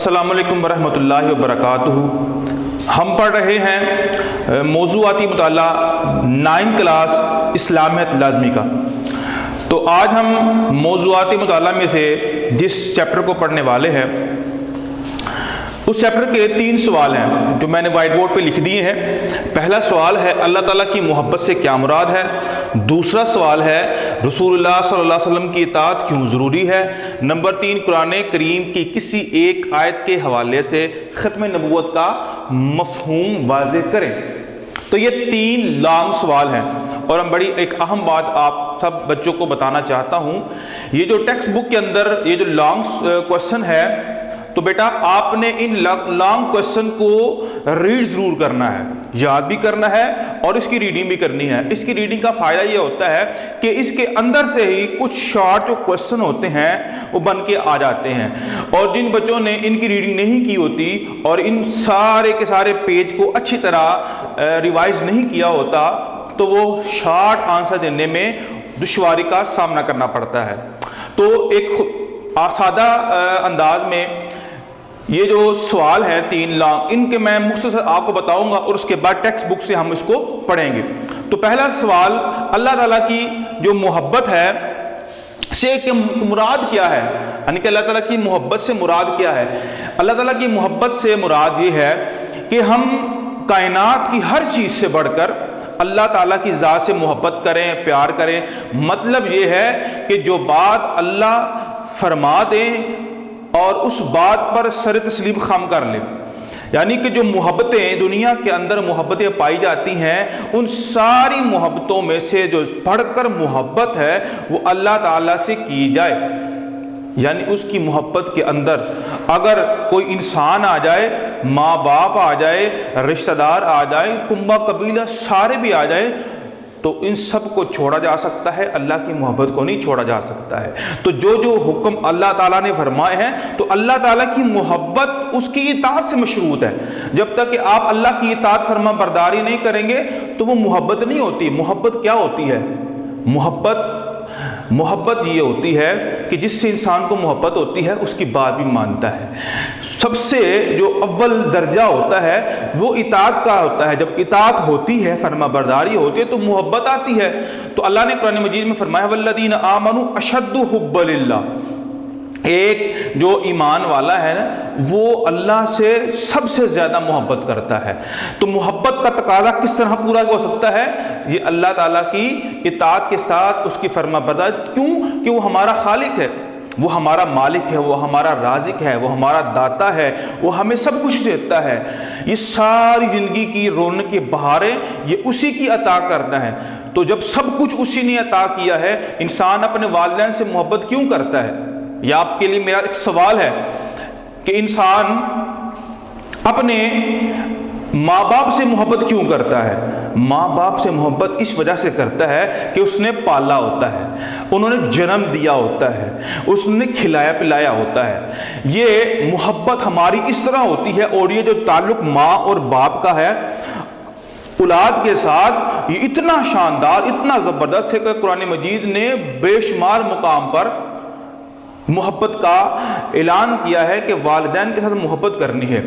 السلام علیکم ورحمۃ اللہ وبرکاتہ۔ ہم پڑھ رہے ہیں موضوعاتی مطالعہ 9 کلاس اسلامیت لازمی کا۔ تو آج ہم موضوعاتی مطالعہ میں سے جس چیپٹر کو پڑھنے والے ہیں اس چیپٹر کے 3 سوال ہیں جو میں نے وائٹ بورڈ پہ لکھ دیے ہیں۔ پہلا سوال ہے اللہ تعالیٰ کی محبت سے کیا مراد ہے؟ دوسرا سوال ہے رسول اللہ صلی اللہ علیہ وسلم کی اطاعت کیوں ضروری ہے؟ نمبر 3 قرآن کریم کی کسی ایک آیت کے حوالے سے ختم نبوت کا مفہوم واضح کریں۔ تو یہ 3 لانگ سوال ہیں اور ہم بڑی ایک اہم بات آپ سب بچوں کو بتانا چاہتا ہوں۔ یہ جو ٹیکسٹ بک کے اندر یہ جو لانگ کوشچن ہے تو بیٹا آپ نے ان لانگ کوشچن کو ریڈ ضرور کرنا ہے، یاد بھی کرنا ہے اور اس کی ریڈنگ بھی کرنی ہے۔ اس کی ریڈنگ کا فائدہ یہ ہوتا ہے کہ اس کے اندر سے ہی کچھ شارٹ جو کوشچن ہوتے ہیں وہ بن کے آ جاتے ہیں، اور جن بچوں نے ان کی ریڈنگ نہیں کی ہوتی اور ان سارے کے سارے پیج کو اچھی طرح ریوائز نہیں کیا ہوتا تو وہ شارٹ آنسر دینے میں دشواری کا سامنا کرنا پڑتا ہے۔ تو ایک سادہ انداز میں یہ جو سوال ہے 3 لانگ، ان کے میں مختصر آپ کو بتاؤں گا اور اس کے بعد ٹیکسٹ بک سے ہم اس کو پڑھیں گے۔ تو پہلا سوال اللہ تعالیٰ کی جو محبت ہے سے کہ مراد کیا ہے، یعنی کہ اللہ تعالیٰ کی محبت سے مراد کیا ہے؟ اللہ تعالیٰ کی محبت سے مراد یہ ہے کہ ہم کائنات کی ہر چیز سے بڑھ کر اللہ تعالیٰ کی ذات سے محبت کریں، پیار کریں۔ مطلب یہ ہے کہ جو بات اللہ فرما دیں اور اس بات پر سر تسلیم خم کر لیں، یعنی کہ جو محبتیں دنیا کے اندر محبتیں پائی جاتی ہیں ان ساری محبتوں میں سے جو بڑھ کر محبت ہے وہ اللہ تعالیٰ سے کی جائے۔ یعنی اس کی محبت کے اندر اگر کوئی انسان آ جائے، ماں باپ آ جائے، رشتہ دار آ جائے، کنبہ قبیلہ سارے بھی آ جائیں تو ان سب کو چھوڑا جا سکتا ہے، اللہ کی محبت کو نہیں چھوڑا جا سکتا ہے۔ تو جو جو حکم اللہ تعالیٰ نے فرمائے ہیں تو اللہ تعالیٰ کی محبت اس کی اطاعت سے مشروط ہے۔ جب تک کہ آپ اللہ کی اطاعت فرما برداری نہیں کریں گے تو وہ محبت نہیں ہوتی۔ محبت کیا ہوتی ہے؟ محبت یہ ہوتی ہے کہ جس سے انسان کو محبت ہوتی ہے اس کی بات بھی مانتا ہے۔ سب سے جو اول درجہ ہوتا ہے وہ اطاعت کا ہوتا ہے۔ جب اطاعت ہوتی ہے، فرما برداری ہوتی ہے تو محبت آتی ہے۔ تو اللہ نے قرآن مجید میں فرمایا والذین آمنوا اشد حبا للہ، ایک جو ایمان والا ہے نا وہ اللہ سے سب سے زیادہ محبت کرتا ہے۔ تو محبت کا تقاضا کس طرح پورا ہو سکتا ہے؟ یہ اللہ تعالیٰ کی اطاعت کے ساتھ اس کی فرما برداری۔ کیوں کہ وہ ہمارا خالق ہے، وہ ہمارا مالک ہے، وہ ہمارا رازق ہے، وہ ہمارا داتا ہے، وہ ہمیں سب کچھ دیتا ہے۔ یہ ساری زندگی کی رونق کی بہاریں یہ اسی کی عطا کرتا ہے۔ تو جب سب کچھ اسی نے عطا کیا ہے، انسان اپنے والدین سے محبت کیوں کرتا ہے؟ یہ آپ کے لیے میرا ایک سوال ہے کہ انسان اپنے ماں باپ سے محبت کیوں کرتا ہے؟ ماں باپ سے محبت اس وجہ سے کرتا ہے کہ اس نے پالا ہوتا ہے، انہوں نے جنم دیا ہوتا ہے، اس نے کھلایا پلایا ہوتا ہے۔ یہ محبت ہماری اس طرح ہوتی ہے، اور یہ جو تعلق ماں اور باپ کا ہے اولاد کے ساتھ یہ اتنا شاندار، اتنا زبردست ہے کہ قرآن مجید نے بے شمار مقام پر محبت کا اعلان کیا ہے کہ والدین کے ساتھ محبت کرنی ہے۔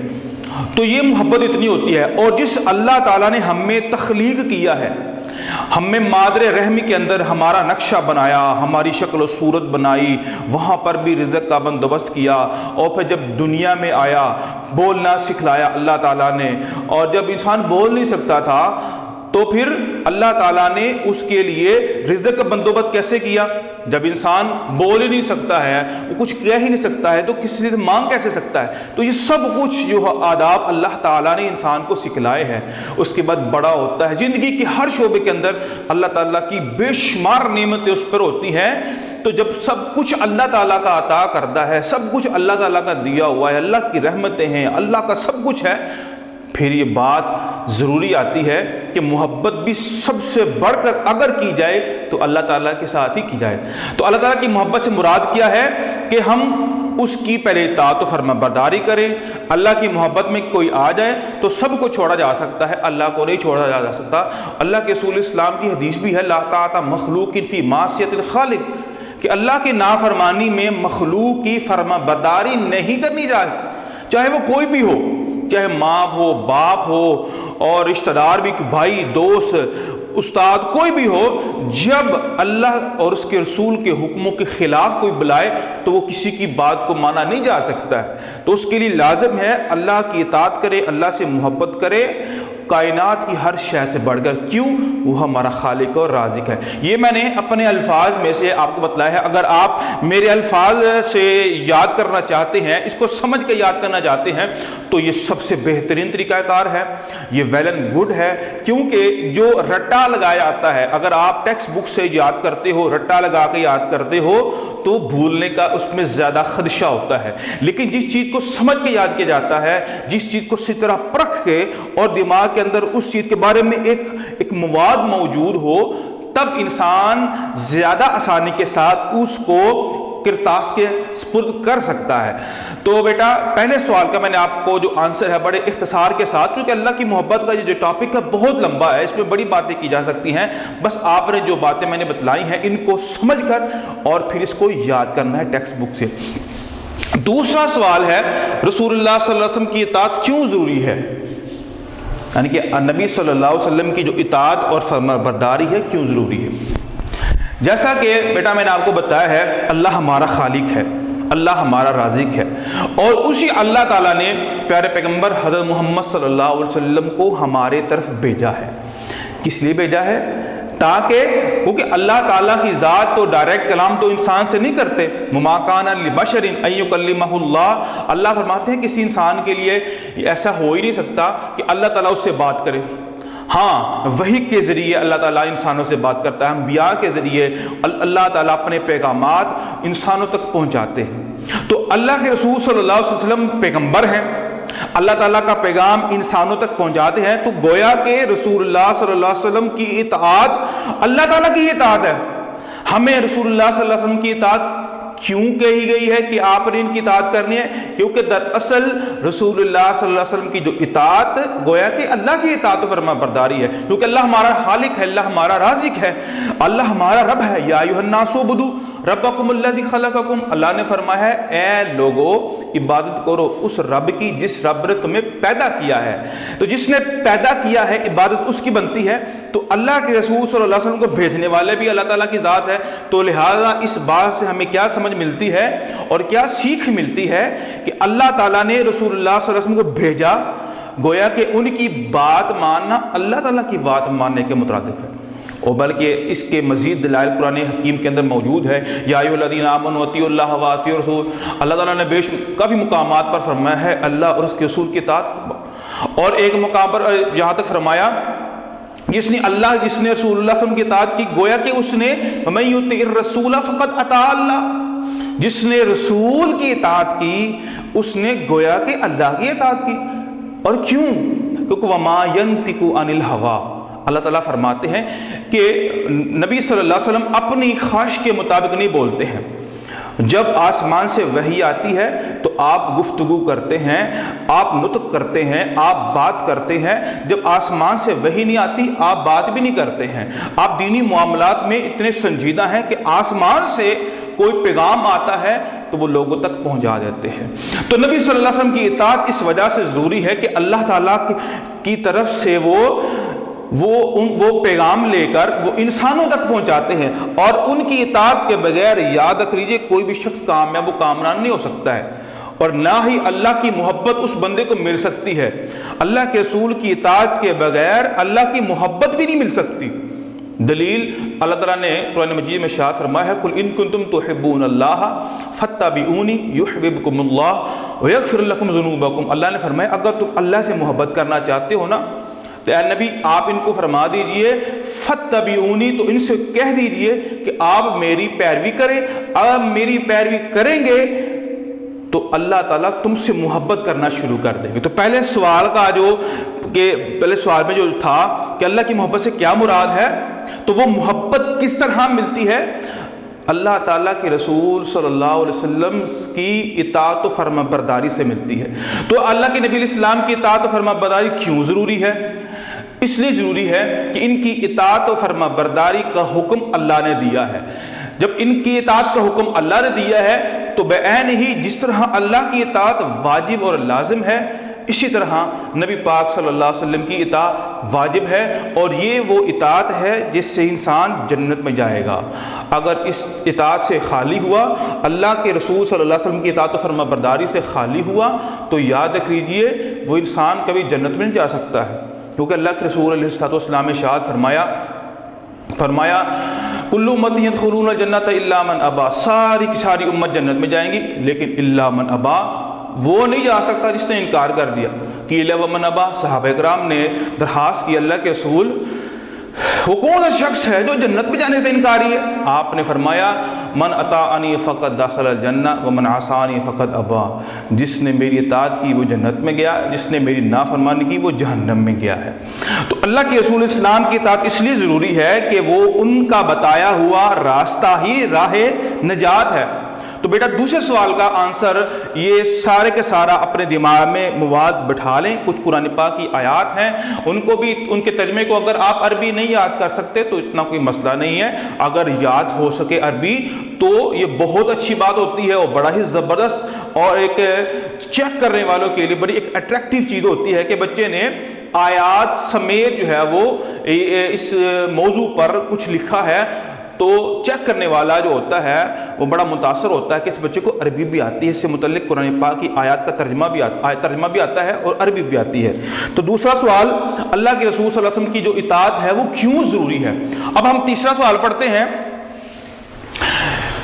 تو یہ محبت اتنی ہوتی ہے، اور جس اللہ تعالیٰ نے ہمیں تخلیق کیا ہے، ہمیں مادر رحمی کے اندر ہمارا نقشہ بنایا، ہماری شکل و صورت بنائی، وہاں پر بھی رزق کا بندوبست کیا، اور پھر جب دنیا میں آیا بولنا سکھلایا اللہ تعالیٰ نے، اور جب انسان بول نہیں سکتا تھا تو پھر اللہ تعالیٰ نے اس کے لیے رزق کا بندوبست کیسے کیا؟ جب انسان بول ہی نہیں سکتا ہے، وہ کچھ کہہ ہی نہیں سکتا ہے تو کسی سے مانگ کیسے سکتا ہے؟ تو یہ سب کچھ جو آداب اللہ تعالیٰ نے انسان کو سکھلائے ہیں۔ اس کے بعد بڑا ہوتا ہے، زندگی کے ہر شعبے کے اندر اللہ تعالیٰ کی بے شمار نعمتیں اس پر ہوتی ہیں۔ تو جب سب کچھ اللہ تعالیٰ کا عطا کرتا ہے، سب کچھ اللہ تعالیٰ کا دیا ہوا ہے، اللہ کی رحمتیں ہیں، اللہ کا سب کچھ ہے، پھر یہ بات ضروری آتی ہے کہ محبت بھی سب سے بڑھ کر اگر کی جائے تو اللہ تعالیٰ کے ساتھ ہی کی جائے۔ تو اللہ تعالیٰ کی محبت سے مراد کیا ہے کہ ہم اس کی پہلے اطاعت و فرما برداری کریں۔ اللہ کی محبت میں کوئی آ جائے تو سب کو چھوڑا جا سکتا ہے، اللہ کو نہیں چھوڑا جا سکتا۔ اللہ کے رسول اسلام کی حدیث بھی ہے لا طاعۃ مخلوق فی معصیۃ الخالق، کہ اللہ کی نافرمانی میں مخلوق کی فرما برداری نہیں کرنی چاہے وہ کوئی بھی ہو، چاہے ماں ہو، باپ ہو، اور رشتہ دار بھی، بھائی، دوست، استاد، کوئی بھی ہو، جب اللہ اور اس کے رسول کے حکموں کے خلاف کوئی بلائے تو وہ کسی کی بات کو مانا نہیں جا سکتا ہے۔ تو اس کے لیے لازم ہے اللہ کی اطاعت کرے، اللہ سے محبت کرے، کائنات کی ہر شے سے بڑھ کر۔ کیوں؟ وہ ہمارا خالق اور رازق ہے۔ یہ میں نے اپنے الفاظ میں سے آپ کو بتلایا ہے۔ اگر آپ میرے الفاظ سے یاد کرنا چاہتے ہیں، اس کو سمجھ کے یاد کرنا چاہتے ہیں، تو یہ سب سے بہترین طریقہ کار ہے، یہ ویل اینڈ گڈ ہے، کیونکہ جو رٹا لگایا جاتا ہے، اگر آپ ٹیکسٹ بک سے یاد کرتے ہو، رٹا لگا کے یاد کرتے ہو، تو بھولنے کا اس میں زیادہ خدشہ ہوتا ہے۔ لیکن جس چیز کو سمجھ کے یاد کیا جاتا ہے، جس چیز کو اسی طرح پرکھ کے اور دماغ کے اندر اس چیز کے بارے میں ایک مواد موجود ہو، تب انسان زیادہ آسانی کے ساتھ اس کو کرتاس کے سپرد کر سکتا ہے۔ تو بیٹا، پہلے سوال کا میں نے آپ کو جو آنسر ہے بڑے اختصار کے ساتھ، کیونکہ اللہ کی محبت کا یہ جو ٹاپک ہے بہت لمبا ہے، اس میں بڑی باتیں کی جا سکتی ہیں، بس آپ نے جو باتیں میں نے بتلائی ہیں ان کو سمجھ کر اور پھر اس کو یاد کرنا ہے ٹیکسٹ بک سے۔ دوسرا سوال ہے، رسول اللہ صلی اللہ علیہ وسلم کی اطاعت کیوں ضروری ہے؟ یعنی کہ نبی صلی اللہ علیہ وسلم کی جو اطاعت اور فرمانبرداری ہے کیوں ضروری ہے؟ جیسا کہ بیٹا میں نے آپ کو بتایا ہے، اللہ ہمارا خالق ہے، اللہ ہمارا رازق ہے، اور اسی اللہ تعالیٰ نے پیارے پیغمبر حضرت محمد صلی اللہ علیہ وسلم کو ہمارے طرف بھیجا ہے۔ کس لیے بھیجا ہے؟ تاکہ، کیونکہ اللہ تعالیٰ کی ذات تو ڈائریکٹ کلام تو انسان سے نہیں کرتے، وما کان لبشر ان یکلمہ اللہ، اللہ فرماتے ہیں کسی انسان کے لیے ایسا ہو ہی نہیں سکتا کہ اللہ تعالیٰ اس سے بات کرے۔ ہاں، وحی کے ذریعے اللہ تعالیٰ انسانوں سے بات کرتا ہے، انبیاء کے ذریعے اللہ تعالیٰ اپنے پیغامات انسانوں تک پہنچاتے ہیں۔ تو اللہ کے رسول صلی اللہ علیہ وسلم پیغمبر ہیں، اللہ تعالیٰ کا پیغام انسانوں تک پہنچاتے ہیں، تو گویا کہ رسول اللہ صلی اللہ علیہ وسلم کی اطاعت اللہ تعالیٰ کی اطاعت ہے۔ ہمیں رسول اللہ صلی اللہ علیہ وسلم کی اطاعت کیوں کہی گئی ہے کہ آپ نے ان کی اطاعت کرنی ہے؟ کیونکہ دراصل رسول اللہ صلی اللہ علیہ وسلم کی جو اطاعت گویا کہ اللہ کی اطاعت و فرما برداری ہے، کیونکہ اللہ ہمارا خالق ہے، اللہ ہمارا رازق ہے، اللہ ہمارا رب ہے۔ یا ایھا الناس اعبدوا ربکم الذی خلقکم، اللہ نے فرمایا ہے اے لوگو عبادت کرو اس رب کی جس رب نے تمہیں پیدا کیا ہے۔ تو جس نے پیدا کیا ہے عبادت اس کی بنتی ہے، تو اللہ کے رسول صلی اللہ علیہ وسلم کو بھیجنے والے بھی اللہ تعالیٰ کی ذات ہے۔ تو لہٰذا اس بات سے ہمیں کیا سمجھ ملتی ہے اور کیا سیکھ ملتی ہے کہ اللہ تعالیٰ نے رسول اللہ صلی اللہ علیہ وسلم کو بھیجا، گویا کہ ان کی بات ماننا اللہ تعالیٰ کی بات ماننے کے مترادف ہے، اور بلکہ اس کے مزید دلائل قرآن حکیم کے اندر موجود ہے۔ یا ایھا الذین آمنوا اطیعوا اللہ واطیعوا الرسول، اللہ تعالیٰ نے کافی مقامات پر فرمایا ہے اللہ اور اس کے رسول کی اطاعت، اور ایک مقام پر یہاں تک فرمایا جس نے رسول اللہ صلی اللہ علیہ وسلم کی اطاعت کی، گویا کہ اس نے وَمَن یُطِعِ الرَّسُولَ فَقَدْ أَطَاعَ اللَّهَ، جس نے رسول کی اطاعت کی اس نے گویا کہ اللہ کی اطاعت کی۔ اور کیوں؟ کیونکہ وَمَا يَنطِقُ عَنِ الْهَوَىٰ، اللہ تعالیٰ فرماتے ہیں کہ نبی صلی اللہ علیہ وسلم اپنی خواہش کے مطابق نہیں بولتے ہیں۔ جب آسمان سے وحی آتی ہے تو آپ گفتگو کرتے ہیں، آپ نطق کرتے ہیں، آپ بات کرتے ہیں۔ جب آسمان سے وحی نہیں آتی آپ بات بھی نہیں کرتے ہیں۔ آپ دینی معاملات میں اتنے سنجیدہ ہیں کہ آسمان سے کوئی پیغام آتا ہے تو وہ لوگوں تک پہنچا دیتے ہیں۔ تو نبی صلی اللہ علیہ وسلم کی اطاعت اس وجہ سے ضروری ہے کہ اللہ تعالیٰ کی طرف سے وہ پیغام لے کر وہ انسانوں تک پہنچاتے ہیں، اور ان کی اطاعت کے بغیر یاد رکھ لیجیے کوئی بھی شخص کامیاب و کامران نہیں ہو سکتا ہے، اور نہ ہی اللہ کی محبت اس بندے کو مل سکتی ہے۔ اللہ کے رسول کی اطاعت کے بغیر اللہ کی محبت بھی نہیں مل سکتی۔ دلیل اللہ تعالیٰ نے قرآن مجید میں ارشاد فرمایا ہے قُلْ إِن كُنتُمْ تُحِبُّونَ اللَّهَ فَاتَّبِعُونِي يُحْبِبْكُمُ اللَّهُ وَيَغْفِرْ لَكُمْ ذُنُوبَكُمْ، اللہ نے فرمایا اگر تم اللہ سے محبت کرنا چاہتے ہو نا تو اے نبی آپ ان کو فرما دیجئے فَاتَّبِعُونِی، تو ان سے کہہ دیجئے کہ آپ میری پیروی کریں، آپ میری پیروی کریں گے تو اللہ تعالیٰ تم سے محبت کرنا شروع کر دیں گے۔ تو پہلے سوال میں جو تھا کہ اللہ کی محبت سے کیا مراد ہے، تو وہ محبت کس طرح ملتی ہے؟ اللہ تعالیٰ کے رسول صلی اللہ علیہ وسلم کی اطاعت و فرما برداری سے ملتی ہے۔ تو اللہ کے نبی علیہ السلام کی اطاعت و فرما برداری کیوں ضروری ہے؟ اس لیے ضروری ہے کہ ان کی اطاعت و فرما برداری کا حکم اللہ نے دیا ہے۔ جب ان کی اطاعت کا حکم اللہ نے دیا ہے تو بعین ہی جس طرح اللہ کی اطاعت واجب اور لازم ہے، اسی طرح نبی پاک صلی اللہ علیہ وسلم کی اطاعت واجب ہے، اور یہ وہ اطاعت ہے جس سے انسان جنت میں جائے گا۔ اگر اس اطاعت سے خالی ہوا، اللہ کے رسول صلی اللہ علیہ وسلم کی اطاعت و فرما برداری سے خالی ہوا، تو یاد رکھ لیجئے وہ انسان کبھی جنت میں نہیں جا سکتا ہے، کیونکہ اللہ کے رسول علیہ السلام نے ارشاد فرمایا کل امتی یدخلون الجنۃ الا من ابا، ساری کی ساری امت جنت میں جائیں گی لیکن الا من ابا، وہ نہیں جا سکتا جس نے انکار کر دیا۔ قیل ومن ابا، صحابہ کرام نے درخواست کی اللہ کے رسول وہ کون سا شخص ہے جو جنت میں جانے سے انکاری ہے؟ آپ نے فرمایا من اطاعنی فقد دخل الجنہ ومن عصانی فقد ابا، جس نے میری اطاعت کی وہ جنت میں گیا، جس نے میری نافرمانی کی وہ جہنم میں گیا ہے۔ تو اللہ کے رسول اسلام کی اطاعت اس لیے ضروری ہے کہ وہ ان کا بتایا ہوا راستہ ہی راہ نجات ہے۔ تو بیٹا دوسرے سوال کا آنسر یہ سارے کے سارا اپنے دماغ میں مواد بٹھا لیں۔ کچھ قرآن پاک کی آیات ہیں، ان کو بھی، ان کے ترجمے کو اگر آپ عربی نہیں یاد کر سکتے تو اتنا کوئی مسئلہ نہیں ہے، اگر یاد ہو سکے عربی تو یہ بہت اچھی بات ہوتی ہے اور بڑا ہی زبردست اور ایک چیک کرنے والوں کے لیے بڑی ایک اٹریکٹیو چیز ہوتی ہے کہ بچے نے آیات سمیت جو ہے وہ اس موضوع پر کچھ لکھا ہے، تو چیک کرنے والا جو ہوتا ہے وہ بڑا متاثر ہوتا ہے کہ اس بچے کو عربی بھی آتی ہے، اس سے متعلق قرآن پاک کی آیات کا ترجمہ بھی آتا ہے اور عربی بھی آتی ہے۔ تو دوسرا سوال، اللہ کے رسول صلی اللہ علیہ وسلم کی جو اطاعت ہے وہ کیوں ضروری ہے؟ اب ہم تیسرا سوال پڑھتے ہیں۔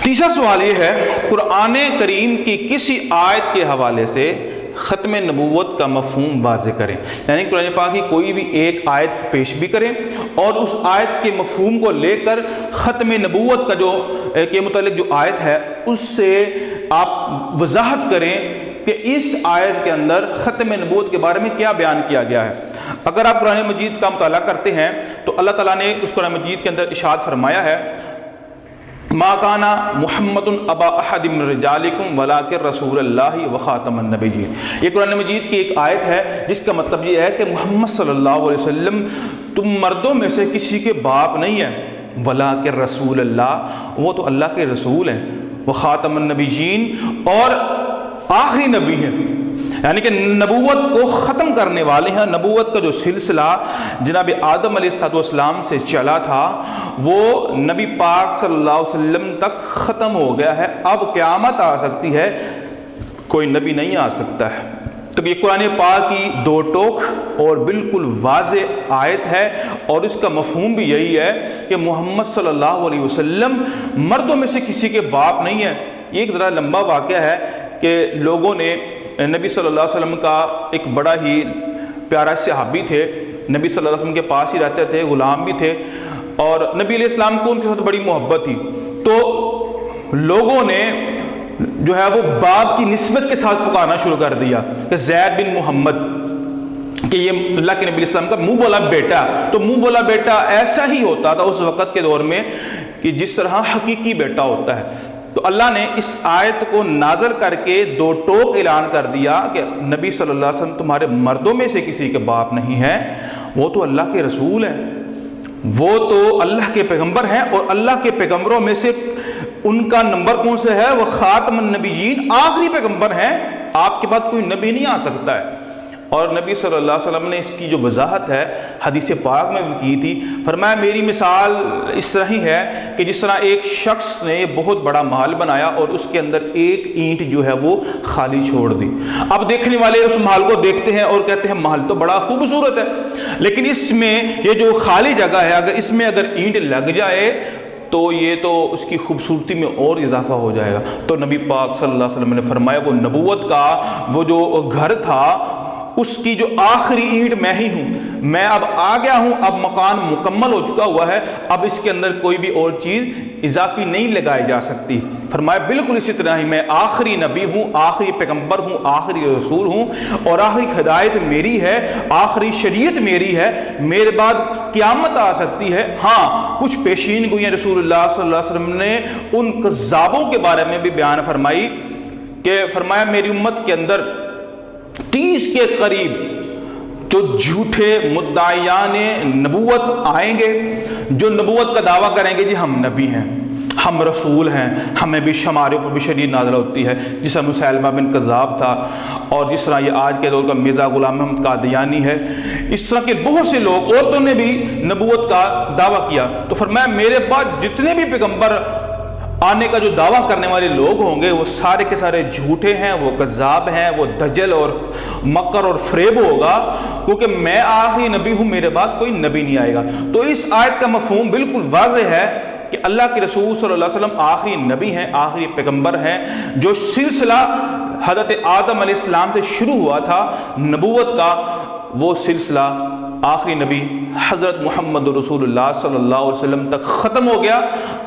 تیسرا سوال یہ ہے، قرآن کریم کی کسی آیت کے حوالے سے ختم نبوت کا مفہوم واضح کریں، یعنی قرآن پاک کی کوئی بھی ایک آیت پیش بھی کریں اور اس آیت کے مفہوم کو لے کر ختم نبوت کا جو کے متعلق جو آیت ہے اس سے آپ وضاحت کریں کہ اس آیت کے اندر ختم نبوت کے بارے میں کیا بیان کیا گیا ہے۔ اگر آپ قرآن مجید کا مطالعہ کرتے ہیں تو اللہ تعالیٰ نے اس قرآن مجید کے اندر ارشاد فرمایا ہے ما کان محمد ابا احد من رجالکم ولکن رسول اللہ وخاتم النبیین۔ یہ قرآن مجید کی ایک آیت ہے جس کا مطلب یہ ہے کہ محمد صلی اللہ علیہ وسلم تم مردوں میں سے کسی کے باپ نہیں ہیں، ولکن رسول اللہ، وہ تو اللہ کے رسول ہیں، وخاتم النبیین، اور آخری نبی ہیں، یعنی کہ نبوت کو ختم کرنے والے ہیں۔ نبوت کا جو سلسلہ جناب آدم علیہ السلام سے چلا تھا وہ نبی پاک صلی اللہ علیہ وسلم تک ختم ہو گیا ہے، اب قیامت آ سکتی ہے، کوئی نبی نہیں آ سکتا ہے۔ تو یہ قرآن پاک کی دو ٹوک اور بالکل واضح آیت ہے، اور اس کا مفہوم بھی یہی ہے کہ محمد صلی اللہ علیہ وسلم مردوں میں سے کسی کے باپ نہیں ہے۔ یہ ایک ذرا لمبا واقعہ ہے کہ لوگوں نے نبی صلی اللہ علیہ وسلم کا ایک بڑا ہی پیارا صحابی تھے، نبی صلی اللہ علیہ وسلم کے پاس ہی رہتے تھے، غلام بھی تھے، اور نبی علیہ السلام کو ان کے ساتھ بڑی محبت تھی، تو لوگوں نے جو ہے وہ باپ کی نسبت کے ساتھ پکارنا شروع کر دیا کہ زید بن محمد، کہ یہ اللہ کے نبی علیہ السلام کا منہ بولا بیٹا۔ تو منہ بولا بیٹا ایسا ہی ہوتا تھا اس وقت کے دور میں کہ جس طرح حقیقی بیٹا ہوتا ہے۔ تو اللہ نے اس آیت کو نازل کر کے دو ٹوک اعلان کر دیا کہ نبی صلی اللہ علیہ وسلم تمہارے مردوں میں سے کسی کے باپ نہیں ہیں، وہ تو اللہ کے رسول ہیں، وہ تو اللہ کے پیغمبر ہیں، اور اللہ کے پیغمبروں میں سے ان کا نمبر کون سے ہے؟ وہ خاتم النبیین، آخری پیغمبر ہیں، آپ کے بعد کوئی نبی نہیں آ سکتا ہے۔ اور نبی صلی اللہ علیہ وسلم نے اس کی جو وضاحت ہے حدیث پاک میں بھی کی تھی، فرمایا میری مثال اس طرح ہی ہے کہ جس طرح ایک شخص نے بہت بڑا محل بنایا اور اس کے اندر ایک اینٹ جو ہے وہ خالی چھوڑ دی۔ اب دیکھنے والے اس محل کو دیکھتے ہیں اور کہتے ہیں محل تو بڑا خوبصورت ہے، لیکن اس میں یہ جو خالی جگہ ہے اگر اس میں اگر اینٹ لگ جائے تو یہ تو اس کی خوبصورتی میں اور اضافہ ہو جائے گا۔ تو نبی پاک صلی اللہ علیہ وسلم نے فرمایا وہ نبوت کا وہ جو گھر تھا اس کی جو آخری اینٹ میں ہی ہوں، میں اب آ گیا ہوں، اب مکان مکمل ہو چکا ہوا ہے، اب اس کے اندر کوئی بھی اور چیز اضافی نہیں لگائی جا سکتی۔ فرمایا بالکل اسی طرح ہی میں آخری نبی ہوں، آخری پیغمبر ہوں، آخری رسول ہوں، اور آخری ہدایت میری ہے، آخری شریعت میری ہے، میرے بعد قیامت آ سکتی ہے۔ ہاں کچھ پیشین گوئیاں رسول اللہ صلی اللہ علیہ وسلم نے ان کذابوں کے بارے میں بھی بیان فرمائی کہ فرمایا میری امت کے اندر 30 کے قریب جو جھوٹے مدعیان نبوت آئیں گے، جو نبوت کا دعویٰ کریں گے جی ہم نبی ہیں، ہم رسول ہیں، ہمیں بھی ہمارے اوپر بھی شریعت نازل ہوتی ہے، جس طرح مسیلمہ بن کذاب تھا، اور جس طرح یہ آج کے دور کا مرزا غلام محمد قادیانی ہے، اس طرح کے بہت سے لوگ، عورتوں نے بھی نبوت کا دعویٰ کیا۔ تو فرمایا میرے بعد جتنے بھی پیغمبر آنے کا جو دعویٰ کرنے والے لوگ ہوں گے وہ سارے کے سارے جھوٹے ہیں، وہ کذاب ہیں، وہ دجل اور مکر اور فریب ہوگا، کیونکہ میں آخری نبی ہوں، میرے بعد کوئی نبی نہیں آئے گا۔ تو اس آیت کا مفہوم بالکل واضح ہے کہ اللہ کے رسول صلی اللہ علیہ وسلم آخری نبی ہیں، آخری پیغمبر ہیں۔ جو سلسلہ حضرت آدم علیہ السلام سے شروع ہوا تھا نبوت کا، وہ سلسلہ آخری نبی حضرت محمد رسول اللہ صلی اللہ علیہ وسلم تک ختم ہو گیا۔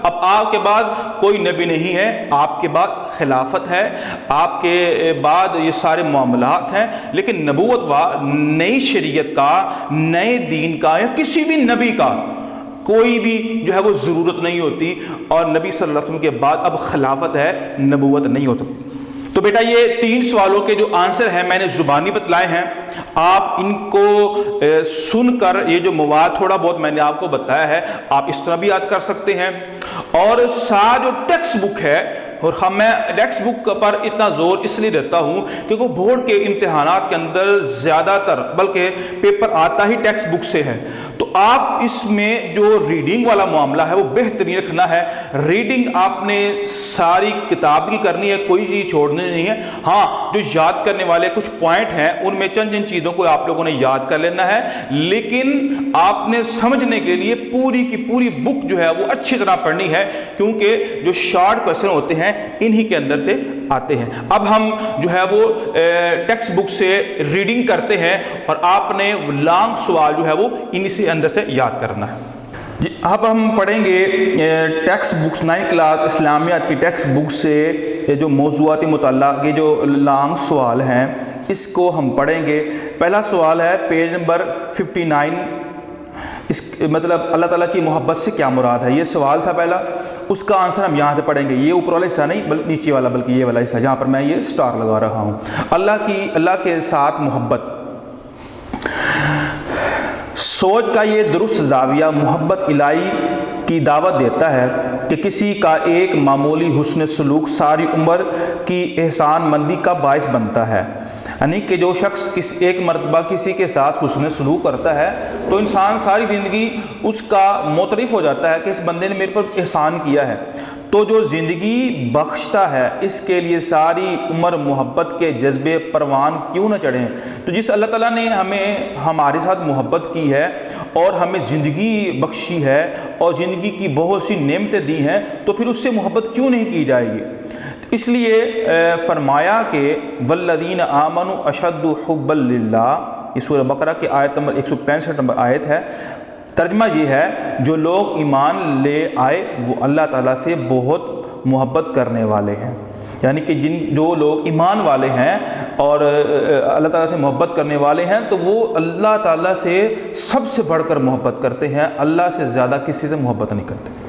اب آپ کے بعد کوئی نبی نہیں ہے، آپ کے بعد خلافت ہے، آپ کے بعد یہ سارے معاملات ہیں، لیکن نبوت نئی شریعت کا، نئے دین کا یا کسی بھی نبی کا کوئی بھی جو ہے وہ ضرورت نہیں ہوتی، اور نبی صلی اللہ علیہ وسلم کے بعد اب خلافت ہے، نبوت نہیں ہوتی۔ تو بیٹا یہ 3 سوالوں کے جو آنسر ہیں میں نے زبانی بتلائے ہیں، آپ ان کو سن کر یہ جو مواد تھوڑا بہت میں نے آپ کو بتایا ہے آپ اس طرح بھی یاد کر سکتے ہیں۔ اور ساتھ جو ٹیکسٹ بک ہے، اور میں ٹیکسٹ بک پر اتنا زور اس لیے دیتا ہوں کیونکہ بورڈ کے امتحانات کے اندر زیادہ تر بلکہ پیپر آتا ہی ٹیکسٹ بک سے ہے، تو آپ اس میں جو ریڈنگ والا معاملہ ہے وہ بہترین رکھنا ہے۔ ریڈنگ آپ نے ساری کتاب کی کرنی ہے، کوئی چیز چھوڑنی نہیں ہے۔ ہاں جو یاد کرنے والے کچھ پوائنٹ ہیں ان میں چند چیزوں کو آپ لوگوں نے یاد کر لینا ہے، لیکن آپ نے سمجھنے کے لیے پوری کی پوری بک جو ہے وہ اچھی طرح پڑھنی ہے، کیونکہ جو شارٹ کویسچن ہوتے ہیں انہی کے اندر سے آتے ہیں۔ اب ہم جو ہے وہ ٹیکسٹ بک سے ریڈنگ کرتے ہیں، اور آپ نے لانگ سوال جو ہے وہ انہی سے اندر سے یاد کرنا ہے۔ جی اب ہم پڑھیں گے ٹیکسٹ بکس 9 کلاس اسلامیات کی ٹیکسٹ بک سے جو موضوعاتی مطالعہ کے جو لانگ سوال ہیں اس کو ہم پڑھیں گے۔ پہلا سوال ہے پیج نمبر 59، اس مطلب اللہ تعالیٰ کی محبت سے کیا مراد ہے، یہ سوال تھا پہلا، اس کا آنسر ہم یہاں سے پڑھیں گے۔ یہ اوپر والا حصہ نہیں بلکہ نیچے والا، بلکہ یہ والا حصہ جہاں پر میں یہ سٹار لگا رہا ہوں۔ اللہ کے ساتھ محبت، سوچ کا یہ درست زاویہ محبت الہی کی دعوت دیتا ہے کہ کسی کا ایک معمولی حسن سلوک ساری عمر کی احسان مندی کا باعث بنتا ہے، یعنی کہ جو شخص ایک مرتبہ کسی کے ساتھ حسن سلوک کرتا ہے تو انسان ساری زندگی اس کا معترف ہو جاتا ہے کہ اس بندے نے میرے پر احسان کیا ہے، تو جو زندگی بخشتا ہے اس کے لیے ساری عمر محبت کے جذبے پروان کیوں نہ چڑھیں۔ تو جس اللہ تعالیٰ نے ہمارے ساتھ محبت کی ہے اور ہمیں زندگی بخشی ہے اور زندگی کی بہت سی نعمتیں دی ہیں، تو پھر اس سے محبت کیوں نہیں کی جائے گی؟ اس لیے فرمایا کہ والذین آمنوا اشد حبا للہ، یہ سورہ بقرہ کی آیت نمبر 165 نمبر آیت ہے۔ ترجمہ یہ ہے جو لوگ ایمان لے آئے وہ اللہ تعالیٰ سے بہت محبت کرنے والے ہیں، یعنی کہ جو لوگ ایمان والے ہیں اور اللہ تعالیٰ سے محبت کرنے والے ہیں تو وہ اللہ تعالیٰ سے سب سے بڑھ کر محبت کرتے ہیں، اللہ سے زیادہ کسی سے محبت نہیں کرتے۔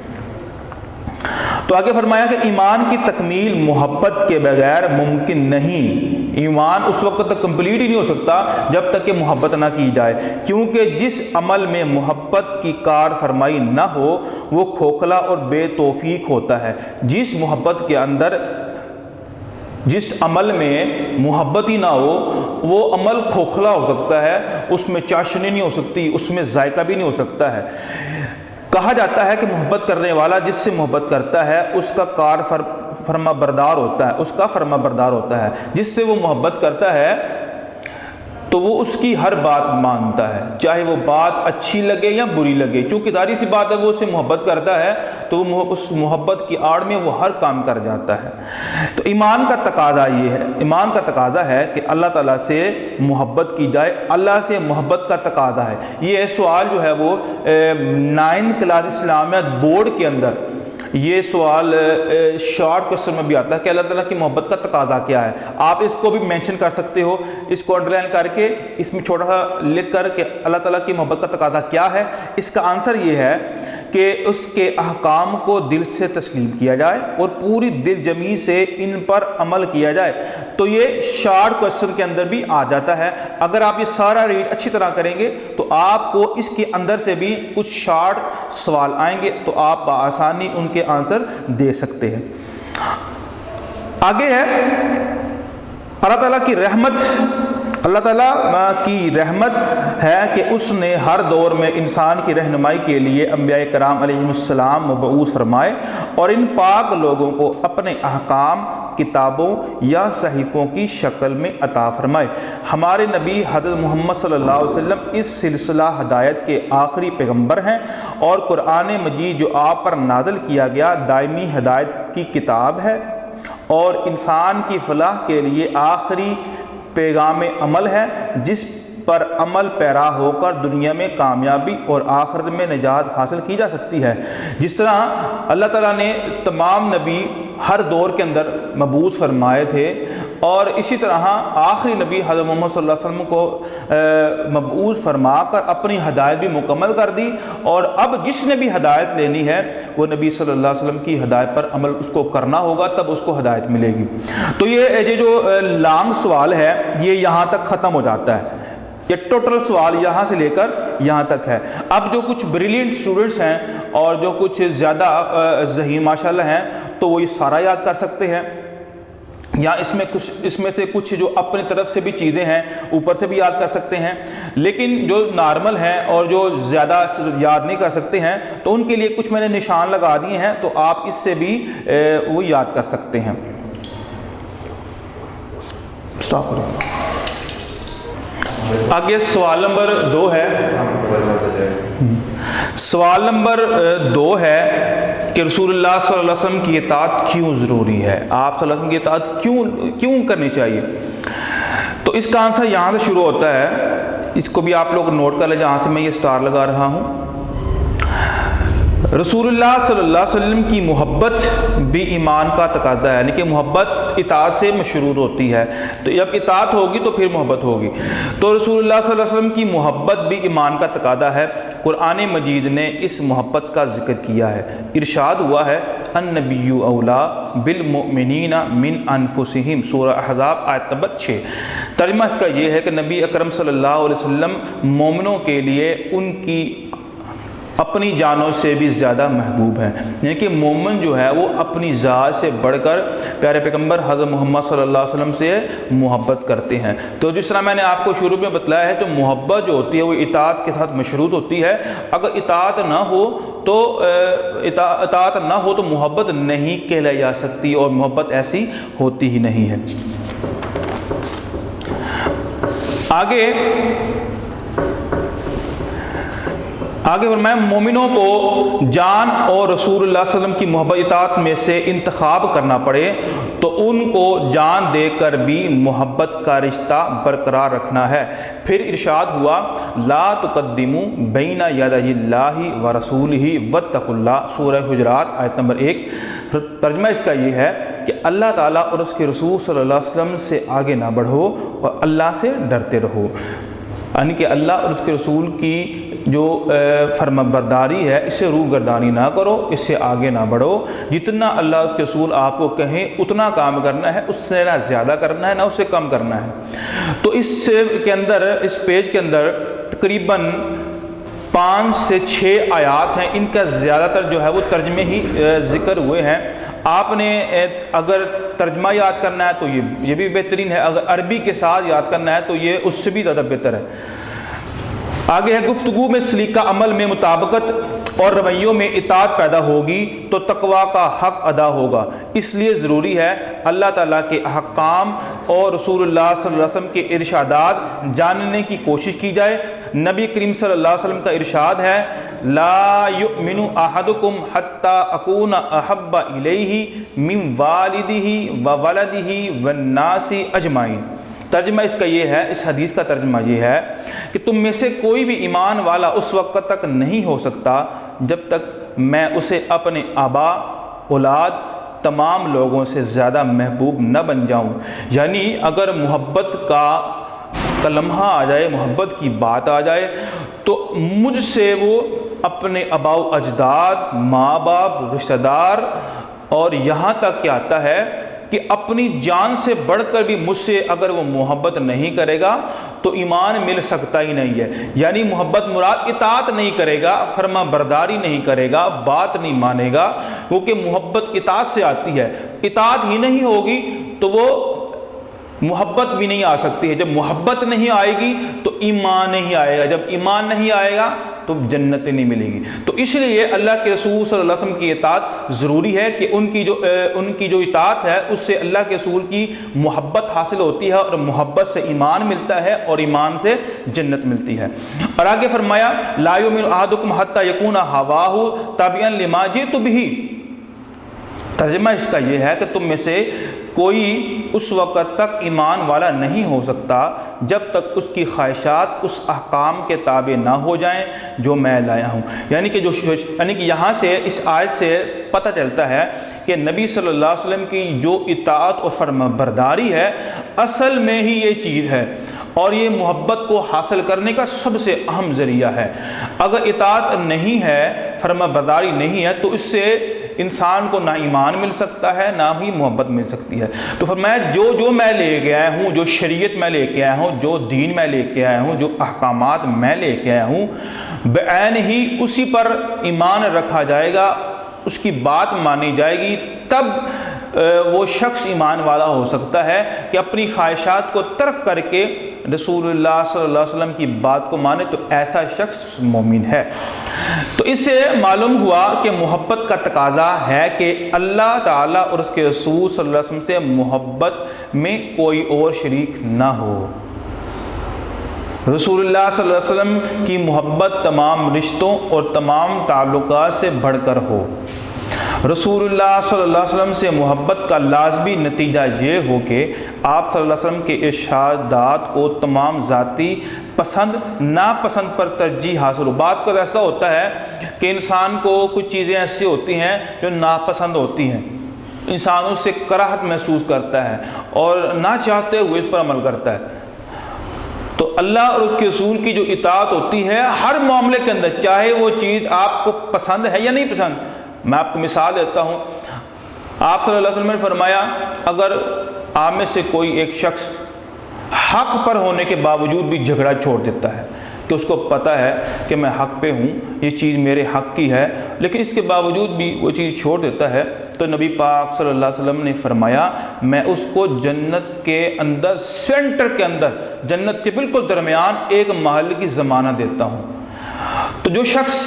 تو آگے فرمایا کہ ایمان کی تکمیل محبت کے بغیر ممکن نہیں، ایمان اس وقت تک کمپلیٹ ہی نہیں ہو سکتا جب تک کہ محبت نہ کی جائے، کیونکہ جس عمل میں محبت کی کار فرمائی نہ ہو وہ کھوکھلا اور بے توفیق ہوتا ہے۔ جس محبت کے اندر جس عمل میں محبت ہی نہ ہو وہ عمل کھوکھلا ہو سکتا ہے، اس میں چاشنی نہیں ہو سکتی، اس میں ذائقہ بھی نہیں ہو سکتا ہے۔ کہا جاتا ہے کہ محبت کرنے والا جس سے محبت کرتا ہے اس کا کار فرما بردار ہوتا ہے، اس کا فرما بردار ہوتا ہے، جس سے وہ محبت کرتا ہے تو وہ اس کی ہر بات مانتا ہے، چاہے وہ بات اچھی لگے یا بری لگے، چونکہ ظاہر سی بات ہے وہ اس سے محبت کرتا ہے تو وہ اس محبت کی آڑ میں وہ ہر کام کر جاتا ہے۔ تو ایمان کا تقاضا یہ ہے، ایمان کا تقاضا ہے کہ اللہ تعالیٰ سے محبت کی جائے، اللہ سے محبت کا تقاضا ہے۔ یہ سوال جو ہے وہ 9 کلاس اسلامیات بورڈ کے اندر یہ سوال شارٹ کوسچن میں بھی آتا ہے کہ اللہ تعالیٰ کی محبت کا تقاضا کیا ہے۔ آپ اس کو بھی مینشن کر سکتے ہو، اس کو انڈر لائن کر کے اس میں چھوٹا سا لکھ کر کہ اللہ تعالیٰ کی محبت کا تقاضا کیا ہے۔ اس کا آنسر یہ ہے کہ اس کے احکام کو دل سے تسلیم کیا جائے اور پوری دل جمی سے ان پر عمل کیا جائے۔ تو یہ شارٹ کوسچن کے اندر بھی آ جاتا ہے۔ اگر آپ یہ سارا ریڈ اچھی طرح کریں گے تو آپ کو اس کے اندر سے بھی کچھ شارٹ سوال آئیں گے تو آپ بآسانی ان کے آنسر دے سکتے ہیں۔ آگے ہے اللہ تعالیٰ کی رحمت۔ اللہ تعالیٰ کی رحمت ہے کہ اس نے ہر دور میں انسان کی رہنمائی کے لیے انبیاء کرام علیہم السلام مبعوث فرمائے اور ان پاک لوگوں کو اپنے احکام، کتابوں یا صحیفوں کی شکل میں عطا فرمائے۔ ہمارے نبی حضرت محمد صلی اللہ علیہ وسلم اس سلسلہ ہدایت کے آخری پیغمبر ہیں اور قرآن مجید جو آپ پر نازل کیا گیا دائمی ہدایت کی کتاب ہے اور انسان کی فلاح کے لیے آخری پیغام عمل ہے، جس پر عمل پیرا ہو کر دنیا میں کامیابی اور آخرت میں نجات حاصل کی جا سکتی ہے۔ جس طرح اللہ تعالیٰ نے تمام نبی ہر دور کے اندر مبعوث فرمائے تھے اور اسی طرح آخری نبی حضرت محمد صلی اللہ علیہ وسلم کو مبعوث فرما کر اپنی ہدایت بھی مکمل کر دی، اور اب جس نے بھی ہدایت لینی ہے وہ نبی صلی اللہ علیہ وسلم کی ہدایت پر عمل اس کو کرنا ہوگا، تب اس کو ہدایت ملے گی۔ تو یہ جو لانگ سوال ہے یہ یہاں تک ختم ہو جاتا ہے۔ یہ ٹوٹل سوال یہاں سے لے کر یہاں تک ہے۔ اب جو کچھ بریلینٹ اسٹوڈنٹس ہیں اور جو کچھ زیادہ ذہین ماشاءاللہ ہیں تو وہ یہ سارا یاد کر سکتے ہیں، یا اس میں سے کچھ جو اپنی طرف سے بھی چیزیں ہیں اوپر سے بھی یاد کر سکتے ہیں، لیکن جو نارمل ہیں اور جو زیادہ یاد نہیں کر سکتے ہیں تو ان کے لیے کچھ میں نے نشان لگا دیے ہیں تو آپ اس سے بھی وہ یاد کر سکتے ہیں۔ سٹاپ کریں۔ آگے سوال نمبر 2 ہے۔ سوال نمبر 2 ہے کہ رسول اللہ صلی اللہ علیہ وسلم کی اطاعت کیوں ضروری ہے؟ آپ صلی اللہ علیہ وسلم کی اطاعت کیوں کرنی چاہیے؟ تو اس کا آنسر یہاں سے شروع ہوتا ہے، اس کو بھی آپ لوگ نوٹ کر لیں جہاں سے میں یہ سٹار لگا رہا ہوں۔ رسول اللہ صلی اللہ علیہ وسلم کی محبت بھی ایمان کا تقاضا ہے، یعنی کہ محبت اطاعت سے مشروط ہوتی ہے، تو جب اطاعت ہوگی تو پھر محبت ہوگی۔ تو رسول اللہ صلی اللہ علیہ وسلم کی محبت بھی ایمان کا تقاضا ہے۔ قرآن مجید نے اس محبت کا ذکر کیا ہے، ارشاد ہوا ہے النبی اولا بالمؤمنین من انفسہم، سورہ احزاب آیت نمبر 6۔ ترجمہ اس کا یہ ہے کہ نبی اکرم صلی اللہ علیہ وسلم مومنوں کے لیے ان کی اپنی جانوں سے بھی زیادہ محبوب ہیں، یعنی کہ مومن جو ہے وہ اپنی ذات سے بڑھ کر پیارے پیغمبر حضرت محمد صلی اللہ علیہ وسلم سے محبت کرتے ہیں۔ تو جس طرح میں نے آپ کو شروع میں بتلایا ہے تو محبت جو ہوتی ہے وہ اطاعت کے ساتھ مشروط ہوتی ہے۔ اگر اطاعت نہ ہو تو محبت نہیں کہلائی جا سکتی اور محبت ایسی ہوتی ہی نہیں ہے۔ آگے فرمایا مومنوں کو جان اور رسول اللہ صلی اللہ علیہ وسلم کی محبت اطاعت میں سے انتخاب کرنا پڑے تو ان کو جان دے کر بھی محبت کا رشتہ برقرار رکھنا ہے۔ پھر ارشاد ہوا لا تقدموا بین یدی اللہ ورسولہ واتقوا اللہ، سورہ حجرات آیت نمبر 1۔ ترجمہ اس کا یہ ہے کہ اللہ تعالیٰ اور اس کے رسول صلی اللہ علیہ وسلم سے آگے نہ بڑھو اور اللہ سے ڈرتے رہو، یعنی کہ اللہ اور اس کے رسول کی جو فرما برداری ہے اس سے روح گردانی نہ کرو، اس سے آگے نہ بڑھو۔ جتنا اللہ اور اس کے رسول آپ کو کہیں اتنا کام کرنا ہے، اس سے نہ زیادہ کرنا ہے نہ اس سے کم کرنا ہے۔ تو اس پیج کے اندر تقریباً 5 سے 6 آیات ہیں، ان کا زیادہ تر جو ہے وہ ترجمے ہی ذکر ہوئے ہیں۔ آپ نے اگر ترجمہ یاد کرنا ہے تو یہ بھی بہترین ہے، اگر عربی کے ساتھ یاد کرنا ہے تو یہ اس سے بھی زیادہ بہتر ہے۔ آگے ہے گفتگو میں سلیقہ عمل میں مطابقت اور رویوں میں اطاعت پیدا ہوگی تو تقویٰ کا حق ادا ہوگا، اس لیے ضروری ہے اللہ تعالیٰ کے احکام اور رسول اللہ صلی اللہ علیہ وسلم کے ارشادات جاننے کی کوشش کی جائے۔ نبی کریم صلی اللہ علیہ وسلم کا ارشاد ہے لا یؤمن احدکم حتی اکون احب الیہ من والدہ وولدہ والناس اجمعین۔ ترجمہ اس کا یہ ہے، اس حدیث کا ترجمہ یہ ہے کہ تم میں سے کوئی بھی ایمان والا اس وقت تک نہیں ہو سکتا جب تک میں اسے اپنے آبا، اولاد، تمام لوگوں سے زیادہ محبوب نہ بن جاؤں۔ یعنی اگر محبت کا کا لمحہ آ جائے، محبت کی بات آ جائے، تو مجھ سے وہ اپنے آباء و اجداد، ماں باپ، رشتہ دار، اور یہاں تک کیا آتا ہے کہ اپنی جان سے بڑھ کر بھی مجھ سے اگر وہ محبت نہیں کرے گا تو ایمان مل سکتا ہی نہیں ہے۔ یعنی محبت مراد اطاعت نہیں کرے گا، فرما برداری نہیں کرے گا، بات نہیں مانے گا، کیونکہ محبت اطاعت سے آتی ہے۔ اطاعت ہی نہیں ہوگی تو وہ محبت بھی نہیں آ سکتی ہے۔ جب محبت نہیں آئے گی تو ایمان نہیں آئے گا، جب ایمان نہیں آئے گا تو جنت نہیں ملے گی۔ تو اس لیے اللہ کے رسول صلی اللہ علیہ وسلم کی اطاعت ضروری ہے کہ ان کی جو اطاعت ہے اس سے اللہ کے رسول کی محبت حاصل ہوتی ہے، اور محبت سے ایمان ملتا ہے، اور ایمان سے جنت ملتی ہے۔ اور آگے فرمایا لا یؤمن احدکم حتی یکون ہواہ تابعا لما جئت بہ۔ ترجمہ اس کا یہ ہے کہ تم میں سے کوئی اس وقت تک ایمان والا نہیں ہو سکتا جب تک اس کی خواہشات اس احکام کے تابع نہ ہو جائیں جو میں لایا ہوں۔ یعنی کہ یہاں سے اس آیت سے پتہ چلتا ہے کہ نبی صلی اللہ علیہ وسلم کی جو اطاعت اور فرما برداری ہے اصل میں ہی یہ چیز ہے، اور یہ محبت کو حاصل کرنے کا سب سے اہم ذریعہ ہے۔ اگر اطاعت نہیں ہے، فرما برداری نہیں ہے، تو اس سے انسان کو نہ ایمان مل سکتا ہے، نہ ہی محبت مل سکتی ہے۔ تو فرمایا جو میں لے کے آیا ہوں، جو شریعت میں لے کے آیا ہوں، جو دین میں لے کے آیا ہوں، جو احکامات میں لے کے آیا ہوں، بعین ہی اسی پر ایمان رکھا جائے گا، اس کی بات مانی جائے گی، تب وہ شخص ایمان والا ہو سکتا ہے کہ اپنی خواہشات کو ترک کر کے رسول اللہ صلی اللہ علیہ وسلم کی بات کو مانے، تو ایسا شخص مومن ہے۔ تو اس سے معلوم ہوا کہ محبت کا تقاضا ہے کہ اللہ تعالیٰ اور اس کے رسول صلی اللہ علیہ وسلم سے محبت میں کوئی اور شریک نہ ہو۔ رسول اللہ صلی اللہ علیہ وسلم کی محبت تمام رشتوں اور تمام تعلقات سے بڑھ کر ہو۔ رسول اللہ صلی اللہ علیہ وسلم سے محبت کا لازمی نتیجہ یہ ہو کہ آپ صلی اللہ علیہ وسلم کے ارشادات کو تمام ذاتی پسند ناپسند پر ترجیح حاصل ہو۔ بات کو ایسا ہوتا ہے کہ انسان کو کچھ چیزیں ایسی ہوتی ہیں جو ناپسند ہوتی ہیں، انسان اس سے کراہت محسوس کرتا ہے اور نہ چاہتے ہوئے اس پر عمل کرتا ہے۔ تو اللہ اور اس کے رسول کی جو اطاعت ہوتی ہے ہر معاملے کے اندر، چاہے وہ چیز آپ کو پسند ہے یا نہیں پسند۔ میں آپ کو مثال دیتا ہوں، آپ صلی اللہ علیہ وسلم نے فرمایا اگر آپ میں سے کوئی ایک شخص حق پر ہونے کے باوجود بھی جھگڑا چھوڑ دیتا ہے کہ اس کو پتہ ہے کہ میں حق پہ ہوں، یہ چیز میرے حق کی ہے، لیکن اس کے باوجود بھی وہ چیز چھوڑ دیتا ہے، تو نبی پاک صلی اللہ علیہ وسلم نے فرمایا میں اس کو جنت کے اندر، سینٹر کے اندر، جنت کے بالکل درمیان ایک محل کی ضمانت دیتا ہوں۔ تو جو شخص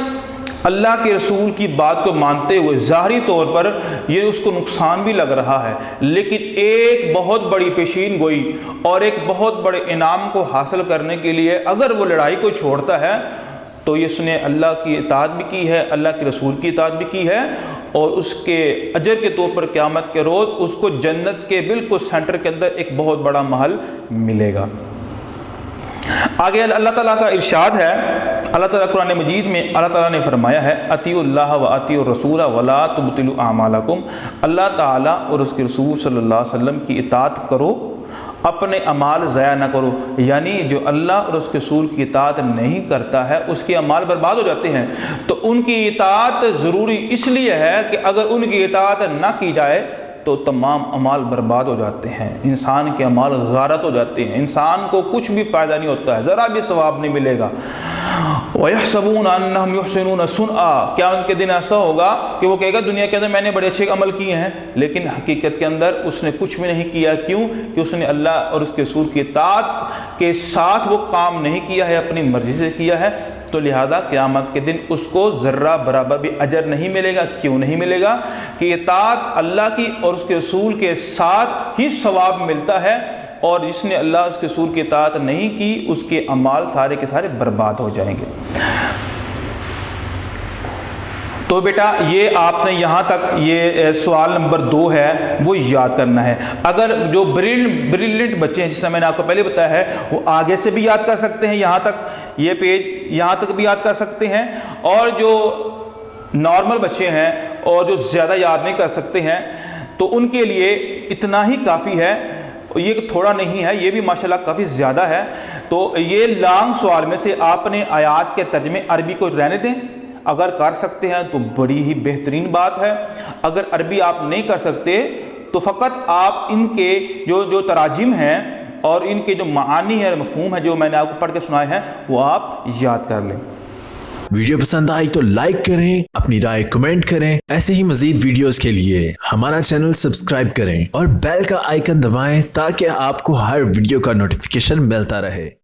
اللہ کے رسول کی بات کو مانتے ہوئے ظاہری طور پر یہ اس کو نقصان بھی لگ رہا ہے، لیکن ایک بہت بڑی پیشین گوئی اور ایک بہت بڑے انعام کو حاصل کرنے کے لیے اگر وہ لڑائی کو چھوڑتا ہے تو اس نے اللہ کی اطاعت بھی کی ہے، اللہ کے رسول کی اطاعت بھی کی ہے، اور اس کے اجر کے طور پر قیامت کے روز اس کو جنت کے بالکل سینٹر کے اندر ایک بہت بڑا محل ملے گا۔ آگے اللہ تعالیٰ کا ارشاد ہے، اللہ تعالیٰ قرآن مجید میں اللہ تعالیٰ نے فرمایا ہے اطیعوا اللہ و اطیعوا الرسول ولا تبطلوا اعمالکم، اللہ تعالیٰ اور اس کے رسول صلی اللہ علیہ وسلم کی اطاعت کرو، اپنے اعمال ضائع نہ کرو۔ یعنی جو اللہ اور اس کے رسول کی اطاعت نہیں کرتا ہے اس کے اعمال برباد ہو جاتے ہیں۔ تو ان کی اطاعت ضروری اس لیے ہے کہ اگر ان کی اطاعت نہ کی جائے تو تمام اعمال برباد ہو جاتے ہیں، انسان کے اعمال غارت ہو جاتے ہیں، انسان کو کچھ بھی فائدہ نہیں ہوتا ہے، ذرا بھی ثواب نہیں ملے گا۔ وَيَحْسَبُونَ أَنَّهُمْ يُحْسِنُونَ صُنْعًا، کیا ان کے دن ایسا ہوگا کہ وہ کہے گا دنیا کے اندر میں نے بڑے اچھے عمل کیے ہیں، لیکن حقیقت کے اندر اس نے کچھ بھی نہیں کیا۔ کیوں؟ کہ اس نے اللہ اور اس کے رسول کی اطاعت کے ساتھ وہ کام نہیں کیا ہے، اپنی مرضی سے کیا ہے، تو لہذا قیامت کے دن اس کو ذرہ برابر بھی اجر نہیں ملے گا۔ کیوں نہیں ملے گا؟ کہ اطاعت اللہ کی اور اس کے رسول کے ساتھ ہی ثواب ملتا ہے، اور جس نے اللہ اس کے رسول کی اطاعت نہیں کی اس کے اعمال سارے کے سارے برباد ہو جائیں گے۔ تو بیٹا یہ آپ نے یہاں تک یہ سوال نمبر 2 ہے وہ یاد کرنا ہے۔ اگر جو بریلینٹ بچے ہیں جس سے میں نے آپ کو پہلے بتایا ہے وہ آگے سے بھی یاد کر سکتے ہیں، یہاں تک یہ پیج یہاں تک بھی یاد کر سکتے ہیں، اور جو نارمل بچے ہیں اور جو زیادہ یاد نہیں کر سکتے ہیں تو ان کے لیے اتنا ہی کافی ہے یہ تھوڑا نہیں ہے، یہ بھی ماشاءاللہ کافی زیادہ ہے۔ تو یہ لانگ سوال میں سے آپ نے آیات کے ترجمے عربی کو رہنے دیں، اگر کر سکتے ہیں تو بڑی ہی بہترین بات ہے، اگر عربی آپ نہیں کر سکتے تو فقط آپ ان کے جو تراجم ہیں اور ان کے جو معانی ہے، مفہوم ہے جو میں نے آپ کو پڑھ کے سنائے ہیں، وہ آپ یاد کر لیں۔ ویڈیو پسند آئی تو لائک کریں، اپنی رائے کمنٹ کریں۔ ایسے ہی مزید ویڈیوز کے لیے ہمارا چینل سبسکرائب کریں اور بیل کا آئیکن دبائیں تاکہ آپ کو ہر ویڈیو کا نوٹیفیکیشن ملتا رہے۔